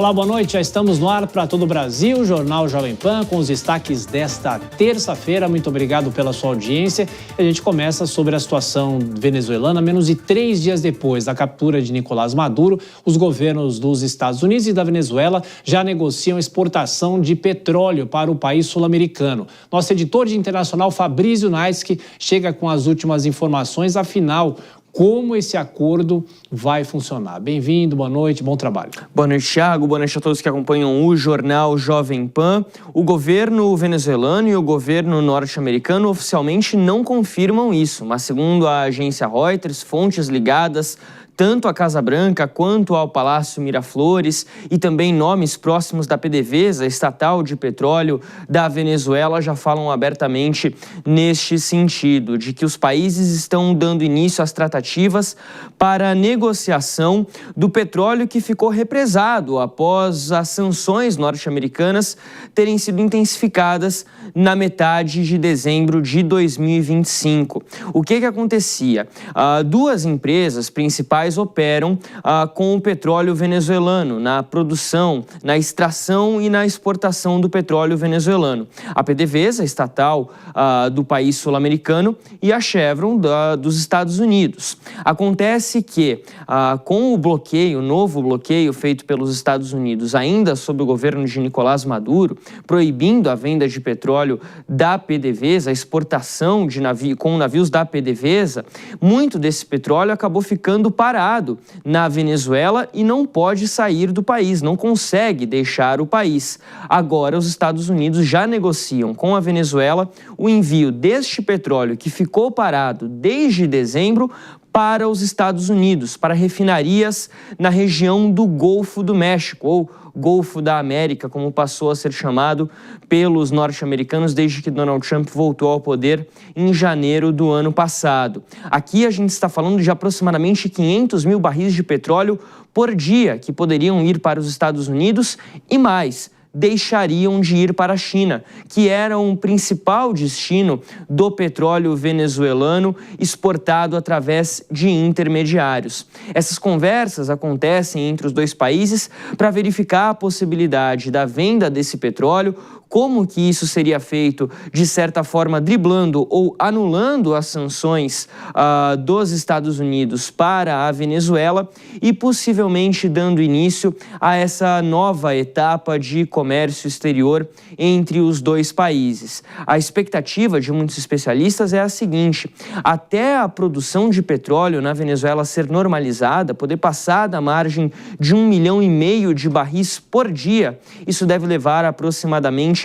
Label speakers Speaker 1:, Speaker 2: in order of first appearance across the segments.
Speaker 1: Olá, boa noite. Já estamos no ar para todo o Brasil, Jornal Jovem Pan, com os destaques desta terça-feira. Muito obrigado pela sua audiência. A gente começa sobre a situação venezuelana. Menos de 3 dias depois da captura de Nicolás Maduro, os governos dos Estados Unidos e da Venezuela já negociam exportação de petróleo para o país sul-americano. Nosso editor de internacional, Fabrício Naisky, chega com as últimas informações. Afinal, como esse acordo vai funcionar? Bem-vindo, boa noite, bom trabalho.
Speaker 2: Boa noite, Thiago. Boa noite a todos que acompanham o Jornal Jovem Pan. O governo venezuelano e o governo norte-americano oficialmente não confirmam isso, mas segundo a agência Reuters, fontes ligadas tanto à Casa Branca quanto ao Palácio Miraflores e também nomes próximos da PDVSA, estatal de petróleo da Venezuela, já falam abertamente neste sentido, de que os países estão dando início às tratativas para a negociação do petróleo que ficou represado após as sanções norte-americanas terem sido intensificadas na metade de dezembro de 2025. O que acontecia? Duas empresas principais operam com o petróleo venezuelano, na produção, na extração e na exportação do petróleo venezuelano. A PDVSA, estatal do país sul-americano, e a Chevron dos Estados Unidos. Acontece que, com o bloqueio, o novo bloqueio feito pelos Estados Unidos, ainda sob o governo de Nicolás Maduro, proibindo a venda de petróleo da PDVSA, a exportação de com navios da PDVSA, muito desse petróleo acabou ficando parado na Venezuela e não pode sair do país, não consegue deixar o país. Agora, os Estados Unidos já negociam com a Venezuela o envio deste petróleo que ficou parado desde dezembro para os Estados Unidos, para refinarias na região do Golfo do México, ou Golfo da América, como passou a ser chamado pelos norte-americanos desde que Donald Trump voltou ao poder em janeiro do ano passado. Aqui a gente está falando de aproximadamente 500 mil barris de petróleo por dia que poderiam ir para os Estados Unidos e mais, deixariam de ir para a China, que era um principal destino do petróleo venezuelano exportado através de intermediários. Essas conversas acontecem entre os dois países para verificar a possibilidade da venda desse petróleo, como que isso seria feito, de certa forma, driblando ou anulando as sanções dos Estados Unidos para a Venezuela e possivelmente dando início a essa nova etapa de comércio exterior entre os dois países. A expectativa de muitos especialistas é a seguinte: até a produção de petróleo na Venezuela ser normalizada, poder passar da margem de 1,5 milhão de barris por dia, isso deve levar aproximadamente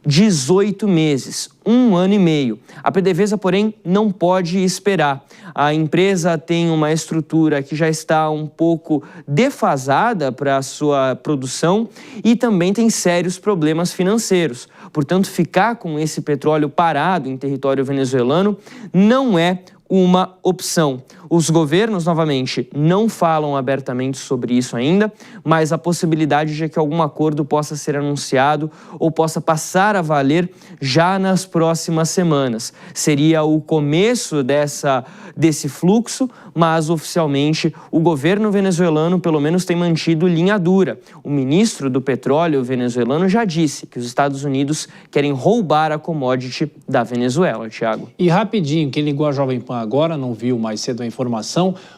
Speaker 2: 18 meses, 1 ano e meio. A PDVSA, porém, não pode esperar. A empresa tem uma estrutura que já está um pouco defasada para a sua produção e também tem sérios problemas financeiros. Portanto, ficar com esse petróleo parado em território venezuelano não é uma opção. Os governos, novamente, não falam abertamente sobre isso ainda, mas a possibilidade de que algum acordo possa ser anunciado ou possa passar a valer já nas próximas semanas. Seria o começo desse fluxo, mas oficialmente o governo venezuelano pelo menos tem mantido linha dura. O ministro do petróleo venezuelano já disse que os Estados Unidos querem roubar a commodity da Venezuela, Thiago.
Speaker 1: E rapidinho, quem ligou a Jovem Pan agora, não viu mais cedo a informação,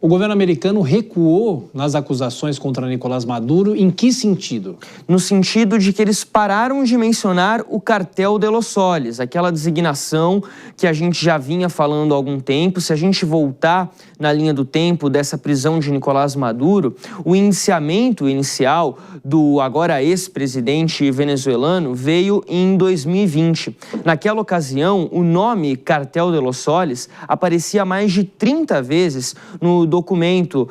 Speaker 1: o governo americano recuou nas acusações contra Nicolás Maduro. Em que sentido?
Speaker 2: No sentido de que eles pararam de mencionar o cartel de Los Soles, aquela designação que a gente já vinha falando há algum tempo. Se a gente voltar na linha do tempo dessa prisão de Nicolás Maduro, o indiciamento inicial do agora ex-presidente venezuelano veio em 2020. Naquela ocasião, o nome Cartel de Los Soles aparecia mais de 30 vezes no documento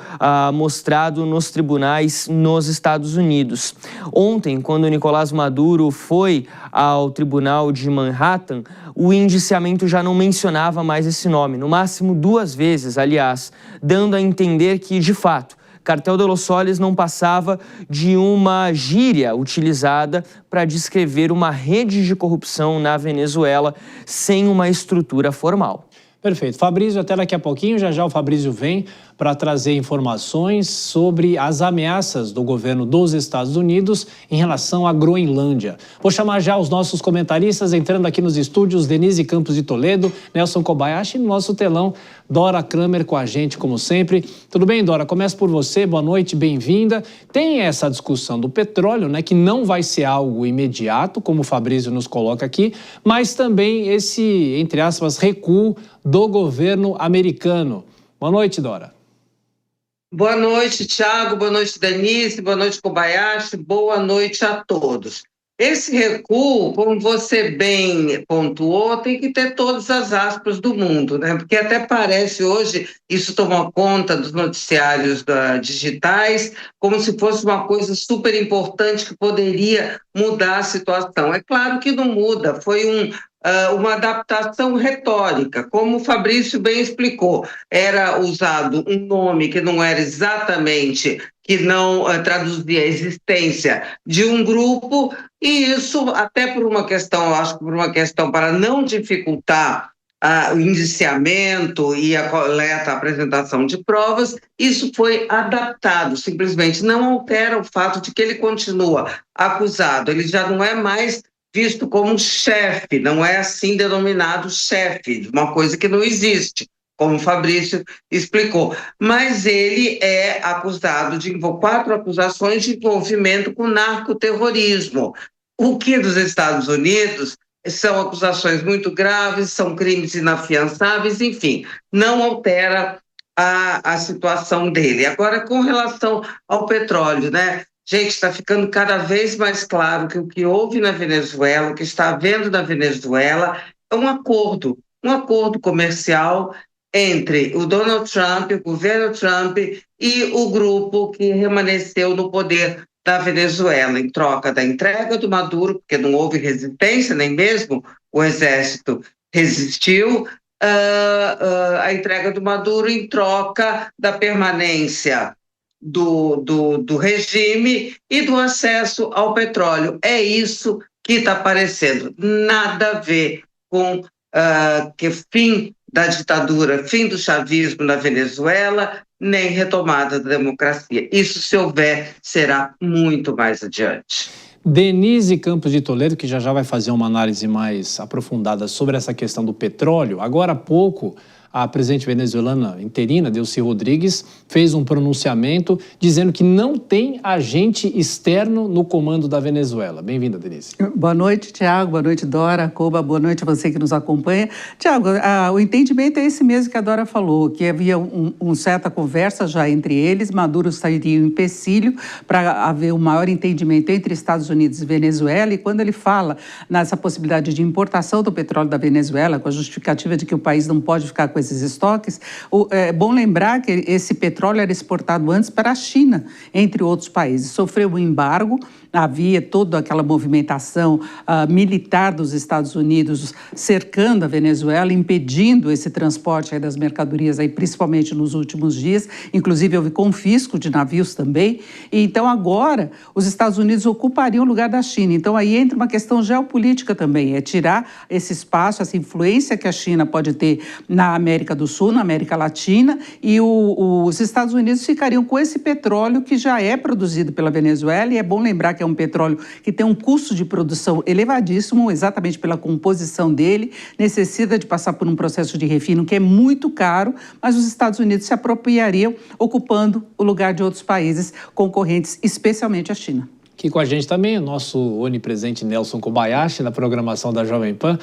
Speaker 2: mostrado nos tribunais nos Estados Unidos. Ontem, quando Nicolás Maduro foi ao tribunal de Manhattan, o indiciamento já não mencionava mais esse nome, no máximo 2 vezes, aliás, dando a entender que, de fato, Cartel de Los Soles não passava de uma gíria utilizada para descrever uma rede de corrupção na Venezuela sem uma estrutura formal.
Speaker 1: Perfeito. Fabrício, até daqui a pouquinho. Já já o Fabrício vem para trazer informações sobre as ameaças do governo dos Estados Unidos em relação à Groenlândia. Vou chamar já os nossos comentaristas, entrando aqui nos estúdios, Denise Campos de Toledo, Nelson Kobayashi, e no nosso telão, Dora Kramer com a gente, como sempre. Tudo bem, Dora? Começo por você, boa noite, bem-vinda. Tem essa discussão do petróleo, né, que não vai ser algo imediato, como o Fabrício nos coloca aqui, mas também esse, entre aspas, recuo do governo americano. Boa noite, Dora.
Speaker 3: Boa noite, Thiago, boa noite, Denise, boa noite, Kobayashi, boa noite a todos. Esse recuo, como você bem pontuou, tem que ter todas as aspas do mundo, né? Porque até parece hoje, isso tomou conta dos noticiários digitais, como se fosse uma coisa super importante que poderia mudar a situação. É claro que não muda, foi uma adaptação retórica, como o Fabrício bem explicou. Era usado um nome que não era exatamente, que não traduzia a existência de um grupo, e isso até por uma questão, eu acho que por uma questão para não dificultar o indiciamento e a coleta, a apresentação de provas, isso foi adaptado, simplesmente não altera o fato de que ele continua acusado, ele já não é mais visto como chefe, não é assim denominado chefe, uma coisa que não existe, como o Fabrício explicou. Mas ele é acusado de 4 acusações de envolvimento com narcoterrorismo, o que dos Estados Unidos são acusações muito graves, são crimes inafiançáveis, enfim, não altera a situação dele. Agora, com relação ao petróleo, né? Gente, está ficando cada vez mais claro que o que houve na Venezuela, o que está havendo na Venezuela, é um acordo comercial entre o Donald Trump, o governo Trump e o grupo que permaneceu no poder da Venezuela, em troca da entrega do Maduro, porque não houve resistência, nem mesmo o exército resistiu, a entrega do Maduro em troca da permanência do regime e do acesso ao petróleo. É isso que está aparecendo. Nada a ver com que fim da ditadura, fim do chavismo na Venezuela, nem retomada da democracia. Isso, se houver, será muito mais adiante.
Speaker 1: Denise Campos de Toledo, que já vai fazer uma análise mais aprofundada sobre essa questão do petróleo. Agora há pouco, a presidente venezuelana interina, Delcy Rodrigues, fez um pronunciamento dizendo que não tem agente externo no comando da Venezuela. Bem-vinda, Denise.
Speaker 4: Boa noite, Thiago. Boa noite, Dora, Koba. Boa noite a você que nos acompanha. Thiago, o entendimento é esse mesmo que a Dora falou, que havia uma certa conversa já entre eles. Maduro seria um empecilho para haver um maior entendimento entre Estados Unidos e Venezuela. E quando ele fala nessa possibilidade de importação do petróleo da Venezuela, com a justificativa de que o país não pode ficar com esses estoques, é bom lembrar que esse petróleo era exportado antes para a China, entre outros países. Sofreu um embargo, havia toda aquela movimentação militar dos Estados Unidos cercando a Venezuela, impedindo esse transporte das mercadorias, principalmente nos últimos dias. Inclusive, houve confisco de navios também. E, então, agora, os Estados Unidos ocupariam o lugar da China. Então, aí entra uma questão geopolítica também, é tirar esse espaço, essa influência que a China pode ter na América do Sul, na América Latina, e os Estados Unidos ficariam com esse petróleo que já é produzido pela Venezuela, e é bom lembrar que é um petróleo que tem um custo de produção elevadíssimo, exatamente pela composição dele, necessita de passar por um processo de refino que é muito caro, mas os Estados Unidos se apropriariam, ocupando o lugar de outros países concorrentes, especialmente a China.
Speaker 1: Aqui com a gente também o nosso onipresente Nelson Kobayashi, na programação da Jovem Pan.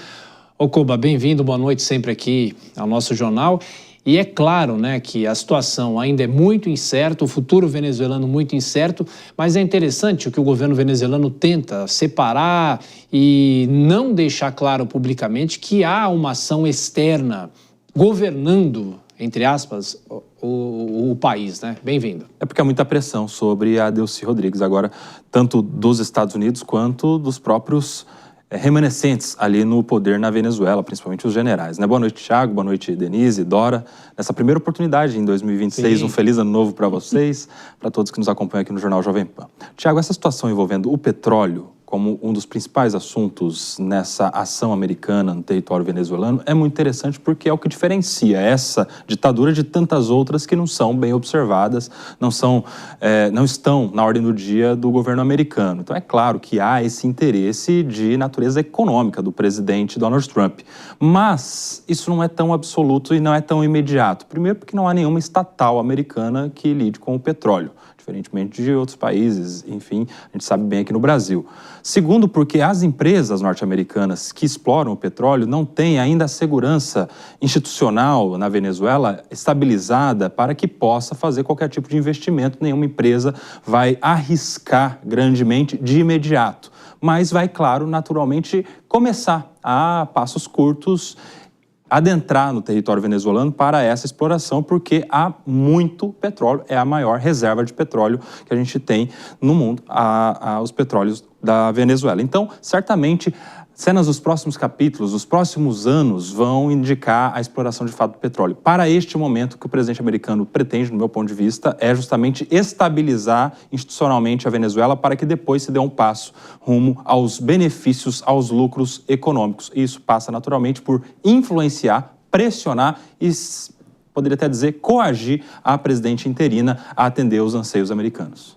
Speaker 1: Ô Koba, bem-vindo, boa noite sempre aqui ao nosso jornal. E é claro, né, que a situação ainda é muito incerta, o futuro venezuelano muito incerto, mas é interessante o que o governo venezuelano tenta separar e não deixar claro publicamente que há uma ação externa governando, entre aspas, o país, né? Bem-vindo.
Speaker 5: É porque há muita pressão sobre a Delcy Rodrigues agora, tanto dos Estados Unidos quanto dos próprios remanescentes ali no poder na Venezuela, principalmente os generais, né? Boa noite, Thiago, boa noite, Denise, Dora. Nessa primeira oportunidade em 2026, Sim. Um feliz ano novo para vocês, para todos que nos acompanham aqui no Jornal Jovem Pan. Thiago, essa situação envolvendo o petróleo como um dos principais assuntos nessa ação americana no território venezuelano é muito interessante porque é o que diferencia essa ditadura de tantas outras que não são bem observadas, não estão na ordem do dia do governo americano. Então é claro que há esse interesse de natureza econômica do presidente Donald Trump, mas isso não é tão absoluto e não é tão imediato. Primeiro porque não há nenhuma estatal americana que lide com o petróleo, diferentemente de outros países, enfim, a gente sabe bem aqui no Brasil. Segundo, porque as empresas norte-americanas que exploram o petróleo não têm ainda a segurança institucional na Venezuela estabilizada para que possa fazer qualquer tipo de investimento. Nenhuma empresa vai arriscar grandemente de imediato, mas vai, claro, naturalmente começar a passos curtos adentrar no território venezuelano para essa exploração, porque há muito petróleo, é a maior reserva de petróleo que a gente tem no mundo, os petróleos da Venezuela. Então, certamente, cenas dos próximos capítulos, os próximos anos, vão indicar a exploração de fato do petróleo. Para este momento, o que o presidente americano pretende, no meu ponto de vista, é justamente estabilizar institucionalmente a Venezuela para que depois se dê um passo rumo aos benefícios, aos lucros econômicos. E isso passa naturalmente por influenciar, pressionar e, poderia até dizer, coagir a presidente interina a atender os anseios americanos.